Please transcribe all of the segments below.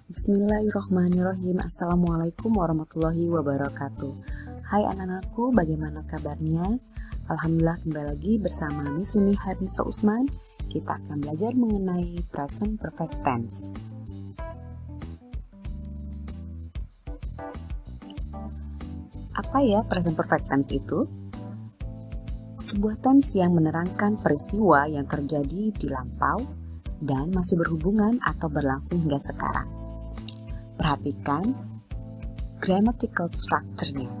Bismillahirrohmanirrohim. Assalamualaikum warahmatullahi wabarakatuh. Hai anak-anakku, bagaimana kabarnya? Alhamdulillah, kembali lagi bersama Miss Lini Harnisa Usman. Kita akan belajar mengenai present perfect tense. Apa ya present perfect tense itu? Sebuah tense yang menerangkan peristiwa yang terjadi di lampau dan masih berhubungan atau berlangsung hingga sekarang. Perhatikan grammatical structure-nya.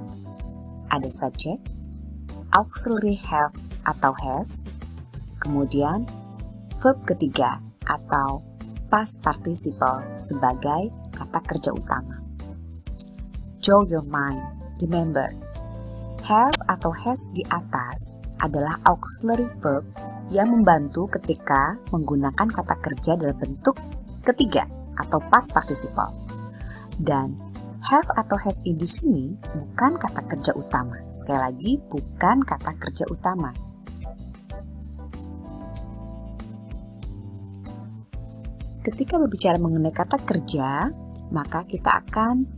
Ada subject, auxiliary have atau has, kemudian verb ketiga atau past participle sebagai kata kerja utama. Jog your mind, remember, have atau has di atas adalah auxiliary verb yang membantu ketika menggunakan kata kerja dalam bentuk ketiga atau past participle. Dan have atau has di sini bukan kata kerja utama. Sekali lagi, bukan kata kerja utama. Ketika berbicara mengenai kata kerja, maka kita akan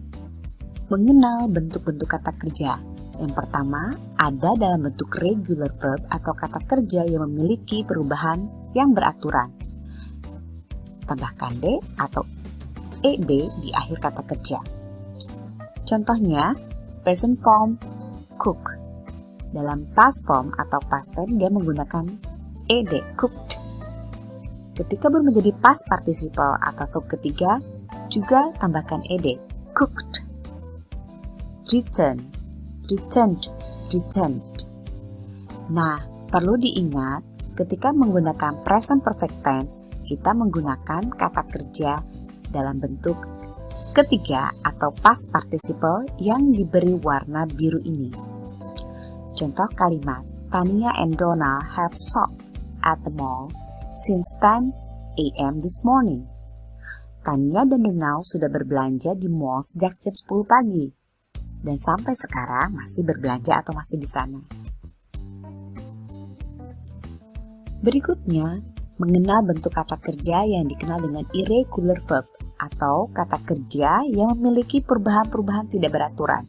mengenal bentuk-bentuk kata kerja. Yang pertama, ada dalam bentuk regular verb atau kata kerja yang memiliki perubahan yang beraturan. Tambahkan D atau ed di akhir kata kerja. Contohnya, present form cook. Dalam past form atau past tense dia menggunakan ed, cooked. Ketika menjadi past participle atau verb ketiga, juga tambahkan ed, cooked. Return, returned, returned. Nah, perlu diingat ketika menggunakan present perfect tense, kita menggunakan kata kerja dalam bentuk ketiga atau past participle yang diberi warna biru ini. Contoh kalimat, Tania and Donald have shopped at the mall since 10 a.m. this morning. Tania dan Donald sudah berbelanja di mall sejak jam 10 pagi dan sampai sekarang masih berbelanja atau masih di sana. Berikutnya, mengenal bentuk kata kerja yang dikenal dengan irregular verb atau kata kerja yang memiliki perubahan-perubahan tidak beraturan.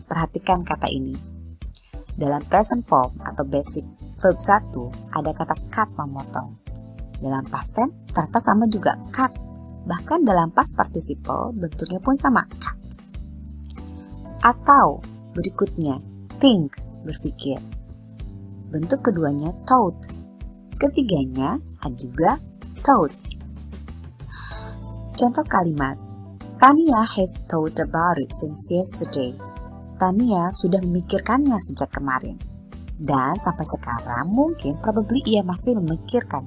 Perhatikan kata ini. Dalam present form atau basic verb 1 ada kata cut, memotong. Dalam past tense ternyata sama juga, cut. Bahkan dalam past participle bentuknya pun sama, cut. Atau berikutnya, think, berpikir. Bentuk keduanya thought. Ketiganya ada juga thought. Contoh kalimat, Tania has thought about it since yesterday. Tania sudah memikirkannya sejak kemarin. Dan sampai sekarang mungkin probably ia masih memikirkan.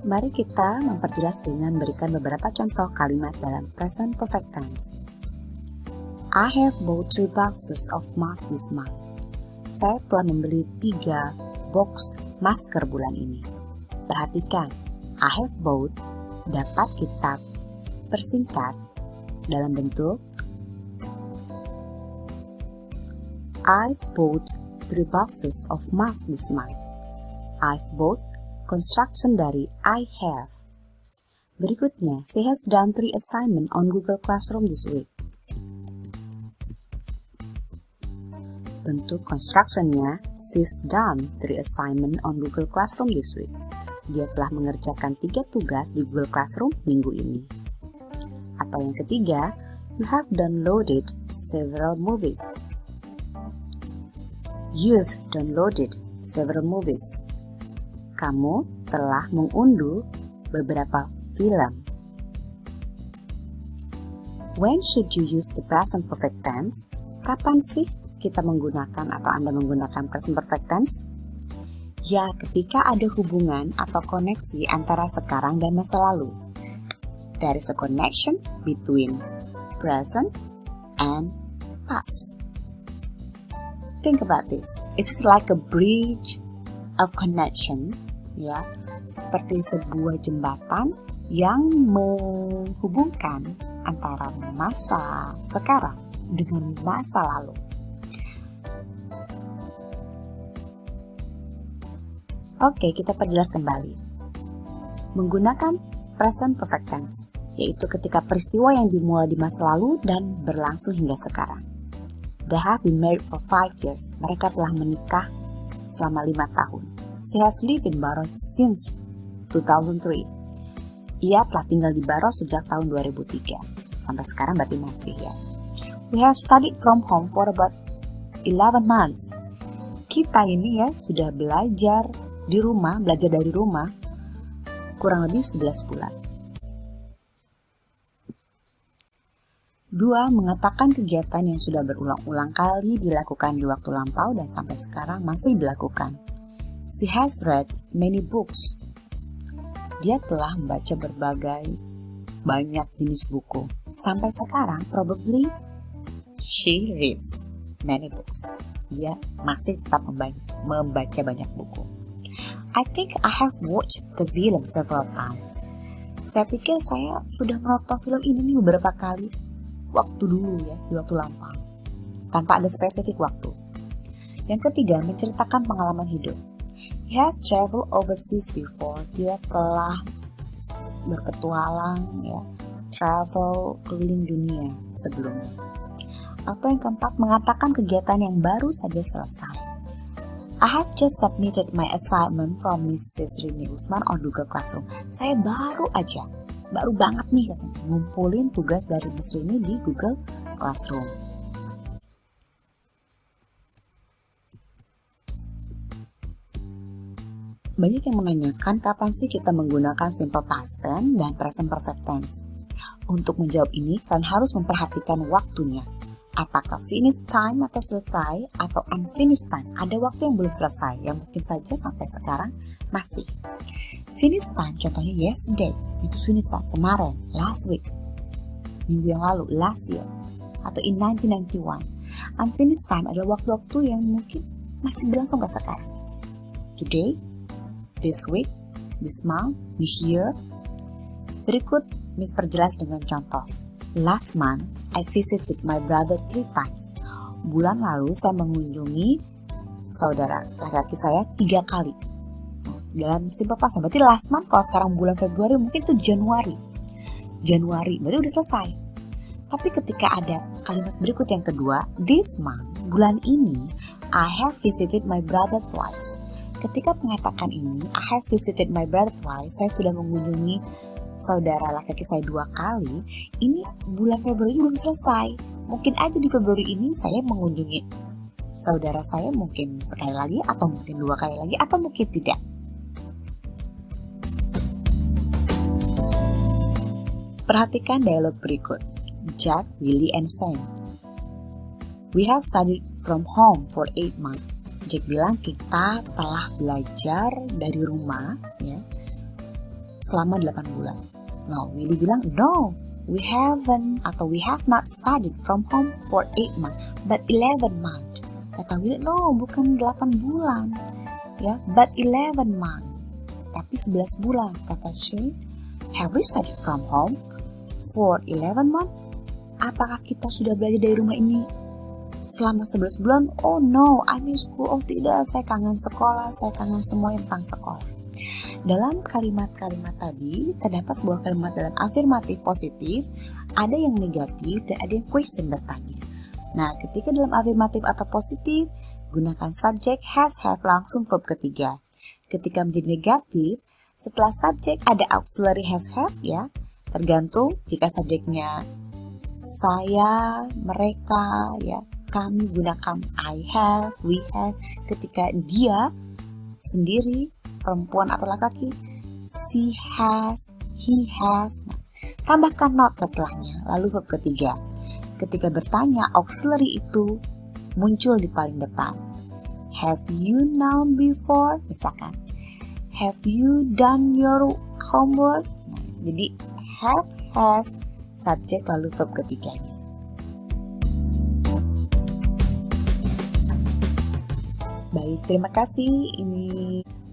Mari kita memperjelas dengan memberikan beberapa contoh kalimat dalam present perfect tense. I have bought 3 boxes of mask this month. Saya telah membeli 3 box masker bulan ini. Perhatikan, I have bought dapat kita persingkat dalam bentuk I've bought 3 boxes of masks this month. I've bought construction dari I have. Berikutnya, she has done 3 assignments on Google Classroom this week. Bentuk construction-nya, she's done 3 assignments on Google Classroom this week. Dia telah mengerjakan 3 tugas di Google Classroom minggu ini. Atau yang ketiga, you have downloaded several movies. You've downloaded several movies. Kamu telah mengunduh beberapa film. When should you use the present perfect tense? Kapan sih kita menggunakan atau Anda menggunakan present perfect tense? Ya, ketika ada hubungan atau koneksi antara sekarang dan masa lalu. There is a connection between present and past. Think about this. It's like a bridge of connection, ya, seperti sebuah jembatan yang menghubungkan antara masa sekarang dengan masa lalu. Oke, kita perjelas kembali. Menggunakan present perfect tense, yaitu ketika peristiwa yang dimulai di masa lalu dan berlangsung hingga sekarang. They have been married for 5 years. Mereka telah menikah selama 5 tahun. She has lived in Baros since 2003. Ia telah tinggal di Baros sejak tahun 2003. Sampai sekarang berarti masih ya. We have studied from home for about 11 months. Kita ini ya sudah belajar dari rumah kurang lebih 11 bulan. 2. Mengatakan kegiatan yang sudah berulang-ulang kali dilakukan di waktu lampau dan sampai sekarang masih dilakukan. She has read many books. Dia telah membaca banyak jenis buku. Sampai sekarang, probably she reads many books. Dia masih tetap membaca banyak buku. I think I have watched the film several times. Saya pikir saya sudah menonton film ini beberapa kali. Waktu dulu ya, di waktu lampau. Tanpa ada spesifik waktu. Yang ketiga, menceritakan pengalaman hidup. He has traveled overseas before. Dia telah berpetualang ya, travel keliling dunia sebelumnya. Atau yang keempat, mengatakan kegiatan yang baru saja selesai. I have just submitted my assignment from Mrs. Rini Usman on Google Classroom. Saya baru banget nih katanya, ngumpulin tugas dari Miss Rini di Google Classroom. Banyak yang menanyakan kapan sih kita menggunakan simple past tense dan present perfect tense. Untuk menjawab ini, kalian harus memperhatikan waktunya. Apakah finished time atau selesai atau unfinished time? Ada waktu yang belum selesai, yang mungkin saja sampai sekarang masih. Finished time contohnya yesterday, itu finished time kemarin, last week, minggu yang lalu, last year, atau in 1991. Unfinished time adalah waktu-waktu yang mungkin masih berlangsung ke sekarang. Today, this week, this month, this year. Berikut Miss perjelas dengan contoh. Last month, I visited my brother 3 times. Bulan lalu saya mengunjungi saudara laki-laki saya 3 kali. Dalam simple past, berarti last month, kalau sekarang bulan Februari mungkin itu Januari, berarti udah selesai. Tapi ketika ada kalimat berikut yang kedua, this month, bulan ini, I have visited my brother twice. Ketika mengatakan ini, I have visited my brother twice, saya sudah mengunjungi saudara laki-laki saya 2 kali, ini bulan Februari belum selesai. Mungkin aja di Februari ini saya mengunjungi saudara saya mungkin sekali lagi, atau mungkin 2 kali lagi, atau mungkin tidak. Perhatikan dialog berikut. Jack, Willie, and Sam. We have studied from home for 8 months. Jack bilang kita telah belajar dari rumah ya, selama 8 bulan. No, Willie bilang no, we haven't atau we have not studied from home for 8 months, but 11 months. Kata Willie, no, bukan 8 bulan ya, but 11 months. Tapi 11 bulan. Kata Shane, have we studied from home for 11 months? Apakah kita sudah belajar dari rumah ini selama 11 bulan? Oh no, I miss school. Oh tidak, saya kangen sekolah, saya kangen semua tentang sekolah. Dalam kalimat-kalimat tadi, terdapat sebuah kalimat dalam afirmatif positif, ada yang negatif dan ada yang question bertanya. Nah, ketika dalam afirmatif atau positif, gunakan subjek has, have, langsung verb ketiga. Ketika menjadi negatif, setelah subjek ada auxiliary has, have ya. Tergantung jika subjeknya saya, mereka, ya, kami gunakan I have, we have. Ketika dia sendiri, perempuan atau laki-laki, she has, he has. Nah, tambahkan not setelahnya, lalu verb ketiga. Ketika bertanya, auxiliary itu muncul di paling depan. Have you known before? Misalkan, have you done your homework? Nah, jadi have, has, subjek lalu verb ketiganya. Baik, terima kasih.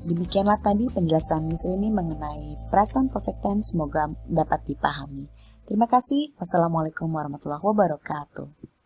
Demikianlah tadi penjelasan Miss Rini mengenai present perfect tense. Semoga dapat dipahami. Terima kasih. Wassalamualaikum warahmatullahi wabarakatuh.